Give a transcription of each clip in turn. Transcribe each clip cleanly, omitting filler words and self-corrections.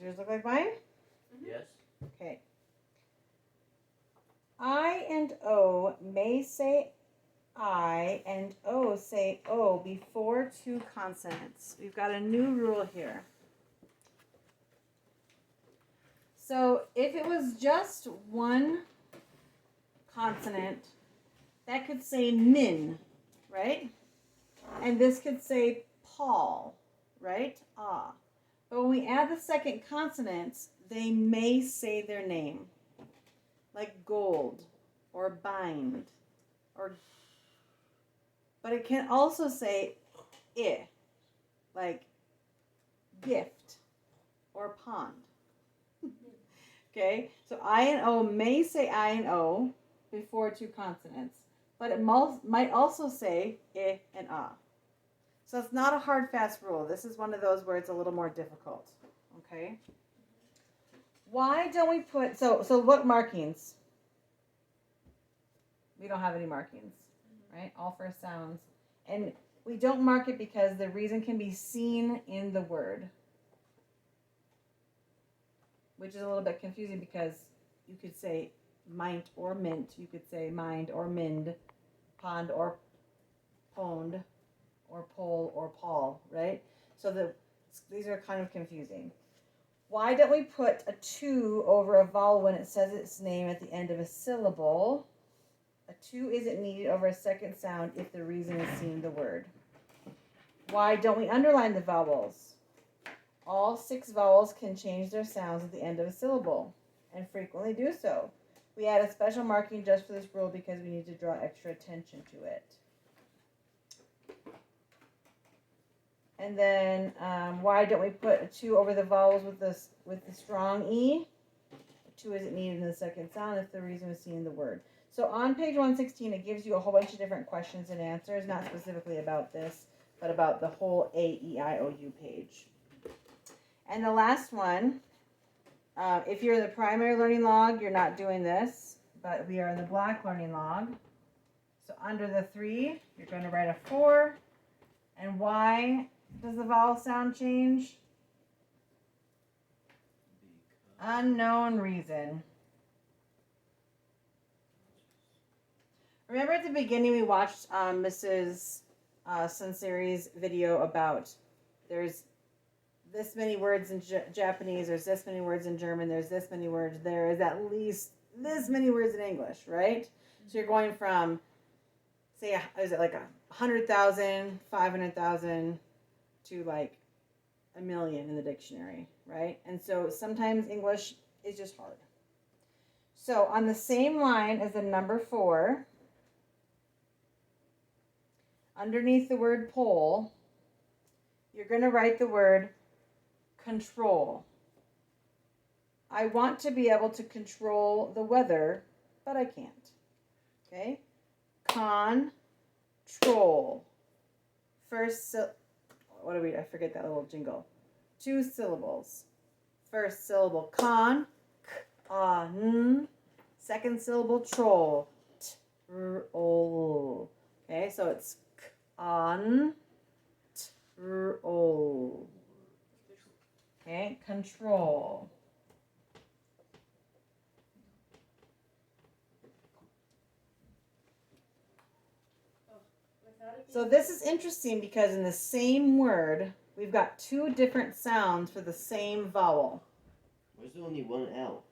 Does yours look like mine? Yes. Okay. I and O may say I and O say O before two consonants. We've got a new rule here. So if it was just one consonant, that could say min, right? And this could say Paul, right? Ah. But when we add the second consonants, they may say their name. Like gold or bind or, but it can also say I, like gift or pond. Okay, so I and O may say I and O before two consonants, but it might also say I and ah. So it's not a hard, fast rule. This is one of those where it's a little more difficult. Okay. Why don't we put, so what markings? We don't have any markings, right? All first sounds. And we don't mark it because the reason can be seen in the word. Which is a little bit confusing because you could say mint or mint. You could say mind or mind, pond or pond, or pole or Paul, right? So these are kind of confusing. Why don't we put a 2 over a vowel when it says its name at the end of a syllable? A 2 isn't needed over a second sound if the reason is seen in the word. Why don't we underline the vowels? All 6 vowels can change their sounds at the end of a syllable, and frequently do so. We add a special marking just for this rule because we need to draw extra attention to it. And then why don't we put a 2 over the vowels with the strong E? A 2 isn't needed in the second sound if the reason is seen in the word. So on page 116, it gives you a whole bunch of different questions and answers, not specifically about this, but about the whole AEIOU page. And the last one, if you're in the primary learning log, you're not doing this, but we are in the black learning log. So under the 3, you're going to write a 4. And why does the vowel sound change? Unknown reason. Remember at the beginning we watched Mrs. Sunseri's video about there's this many words in Japanese, there's this many words in German, there's this many words, there is at least this many words in English, right? So you're going from, say, is it like 100,000, 500,000 to like a million in the dictionary, right? And so sometimes English is just hard. So on the same line as the number 4, underneath the word pole, you're going to write the word control. I want to be able to control the weather, but I can't. Okay? Control. First, I forget that little jingle. 2 syllables. First syllable, con, n. Second syllable, troll, t-r-o. Okay, so it's on, t-r-o. Okay, control. So this is interesting because in the same word, we've got 2 different sounds for the same vowel. Where's there only one L?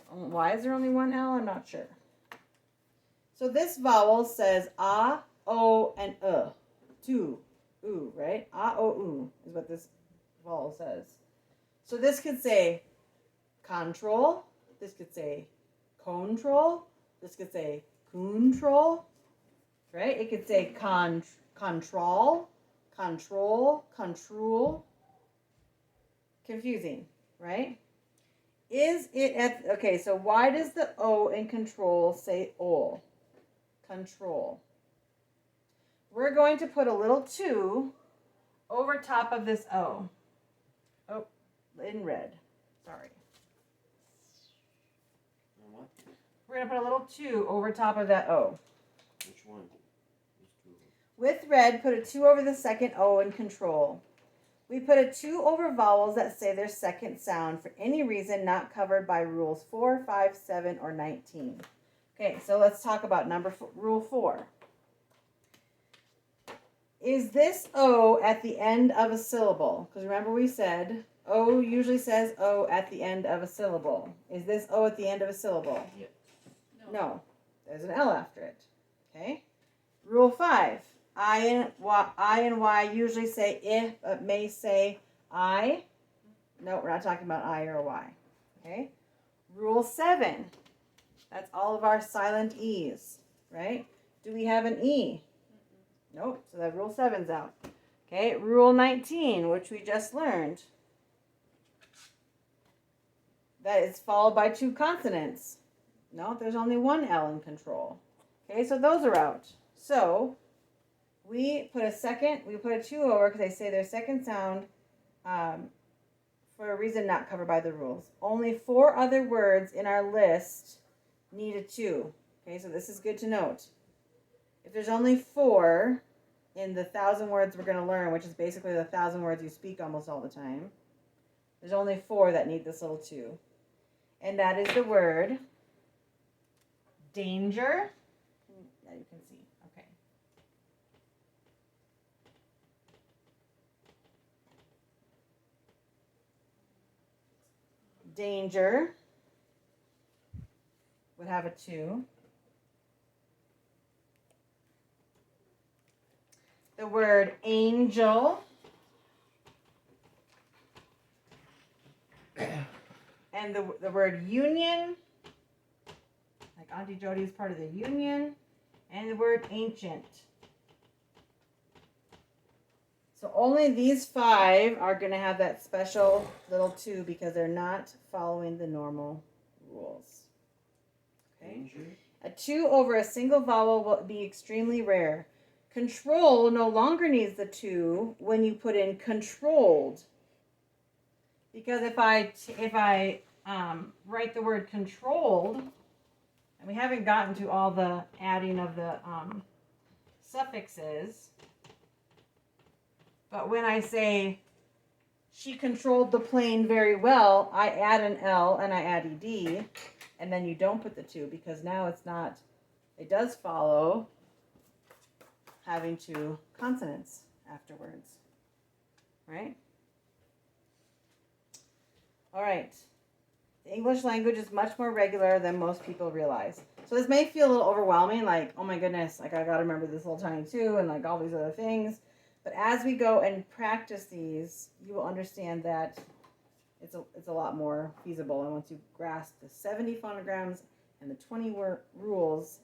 Why is there only one L? I'm not sure. So this vowel says a, o, and 2, oo, right? A, o, oo is what this vowel says. So this could say control. This could say control. This could say control. Right? It could say control. Confusing, right? Is it okay, so why does the O in control say ol? Control. We're going to put a little 2 over top of this O. Oh, in red. Sorry. What? We're going to put a little 2 over top of that O. Which one? With red, put a 2 over the second O in control. We put a 2 over vowels that say their second sound for any reason not covered by rules 4, 5, 7, or 19. Okay, so let's talk about rule 4. Is this O at the end of a syllable? Because remember we said O usually says O at the end of a syllable. Is this O at the end of a syllable? Yes. No. There's an L after it. Okay. Rule 5. I and Y usually say I, but may say I. No, we're not talking about I or Y. Okay. Rule 7. That's all of our silent E's, right? Do we have an E? Nope. So that rule 7's out. Okay. Rule 19, which we just learned. That is followed by 2 consonants. No, there's only one L in control. Okay, so those are out. So we put a 2 over because they say their second sound for a reason not covered by the rules. Only 4 other words in our list need a 2. Okay, so this is good to note. If there's only 4 in the 1,000 words we're going to learn, which is basically the 1,000 words you speak almost all the time, there's only 4 that need this little 2. And that is the word danger. Yeah, you can see. Okay. Danger would have a 2. The word angel and the word union, like Auntie Jody is part of the union, and the word ancient. So only these 5 are going to have that special little 2 because they're not following the normal rules. Okay. A 2 over a single vowel will be extremely rare. Control no longer needs the 2 when you put in controlled. Because if I write the word controlled, and we haven't gotten to all the adding of the suffixes, but when I say she controlled the plane very well, I add an L and I add ED, and then you don't put the 2 because now it does follow having 2 consonants afterwards, right? All right. The English language is much more regular than most people realize. So this may feel a little overwhelming, like, oh my goodness, like I got to remember this little tiny 2 and like all these other things. But as we go and practice these, you will understand that it's a lot more feasible. And once you grasp the 70 phonograms and the 20 rules,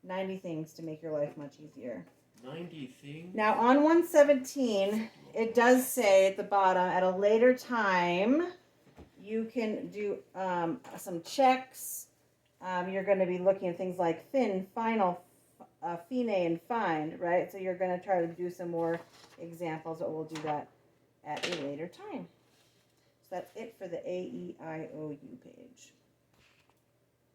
90 things to make your life much easier. 90 things? Now on 117, it does say at the bottom, at a later time, you can do some checks. You're going to be looking at things like thin, final, fine, and fine, right? So you're going to try to do some more examples, but we'll do that at a later time. So that's it for the AEIOU page.